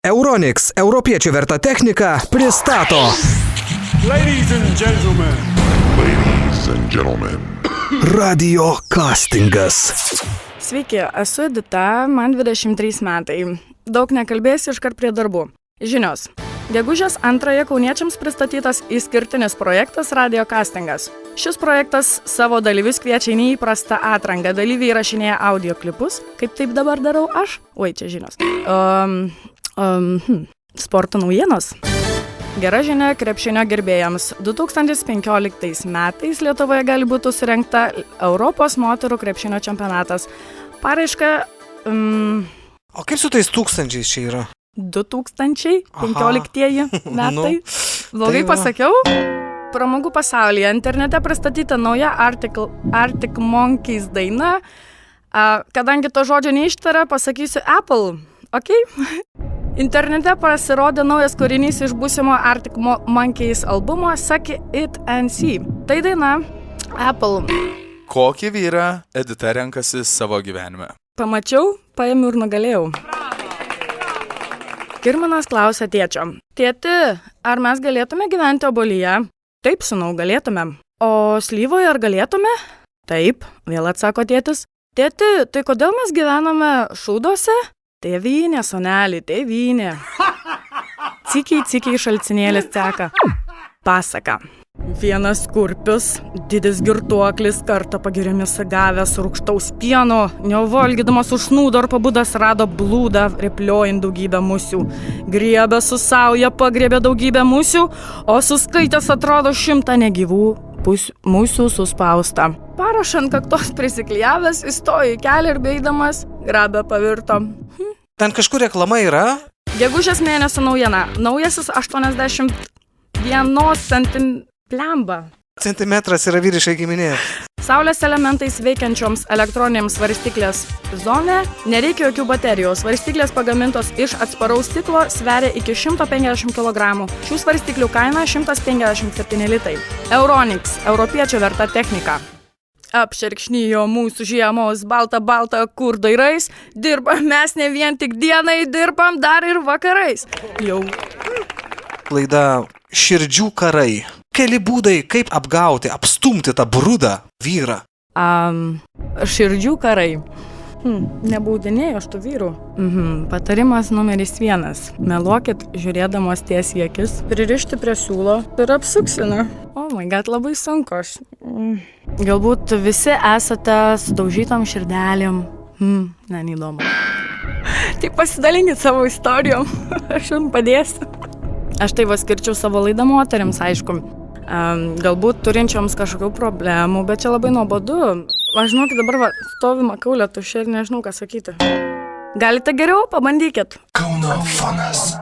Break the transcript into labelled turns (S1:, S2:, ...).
S1: Euronics, europiečių verta technika, pristato.
S2: Ladies and gentlemen.
S3: Ladies and gentlemen.
S1: Radio castingas.
S4: Sveiki, esu Edita, man 23 metai. Daug nekalbėsiu, iškart prie darbų. Žinios. Gegužės 2 kauniečiams pristatytas išskirtinis projektas Radio castingas. Šis projektas savo dalyvius kviečia į neįprastą atranką. Dalyviai įrašinėja audio klipus. Kaip taip dabar darau aš? Oi, čia žinios. Sporto naujienos. Gera žinia krepšinio gerbėjams. 2015 metais Lietuvoje gali būti surengta Europos moterų krepšinio čempionatas. Paraiška...
S5: O kaip su tais tūkstančiais čia yra?
S4: 2015 metai. Blogai pasakiau? Pramogų pasaulyje internete pristatyta nauja Arctic Monkeys daina. Kadangi to žodžio neištaria, pasakysiu Apple. Ok? Internete pasirodė naujas kūrinys iš būsimo Arctic Monkeys albumo Suck It and See. Tai daina Apple.
S6: Kokį vyrą Edita renkasi savo gyvenime?
S4: Pamačiau, paėmiau ir nugalėjau. Kirminas klausia tėčio. Tėti, ar mes galėtume gyventi obuolyje? Taip, sūnau, galėtume. O slyvoje ar galėtume? Taip, vėl atsako tėtis. Tėti, tai kodėl mes gyvename šūduose? Tėvynė, sonelį, tėvynė. Cikiai šalcinėlis teka. Pasaka. Vienas kurpius, didis girtuoklis, kartą pagiriomis gavęs rūgštaus pieno, nevalgydamas užsnūdo ar pabudęs rado blūdą, repliojant daugybę musių. Griebė su sauja, pagriebė daugybę musių, o suskaitęs atrodo 100 negyvų musių suspausta. Parašant kaktos prisiklijavęs, įstojo į kelią ir beidamas, grabę pavirto.
S5: Ten kažkur reklama yra?
S4: Gegužės mėnesio naujiena. Naujasis 81
S5: Centimetras yra vyriškai giminė.
S4: Saulės elementais veikiančioms elektroninėms svarstyklės zone nereikia jokių baterijų. Svarstyklės pagamintos iš atsparaus stiklo sveria iki 150 kg. Šių svarstyklių kaina 157 litai. Euronics, europiečio verta technika. Apšerkšnijo mūsų žiemos balta, kur dairais. Dirbam mes ne vien tik dienai, dirbam dar ir vakarais. Jau.
S5: Laida Širdžių karai. Keli būdai, kaip apgauti, apstumti tą brudą vyrą.
S4: Širdžių karai. Nebaudinėjau aš tų vyrų. Patarimas numeris 1. Meluokit, žiūrėdamos tiesiai į akis, pririšti prie siūlo ir apsuksina. Oh my god, labai sunku aš. Galbūt visi esate sudaužytom širdelėm. Neįdomu. Tai pasidalinkit savo istorijom. Aš jums padėsiu. Aš tai skirčiau savo laidą moterims, aišku. Galbūt turinčioms kažkokių problemų, bet čia labai nuobodu. Aš žinokit, dabar stovi makaulė tuščia ir nežinau, ką sakyti. Galite geriau? Pabandykit.
S3: Kauno fonas.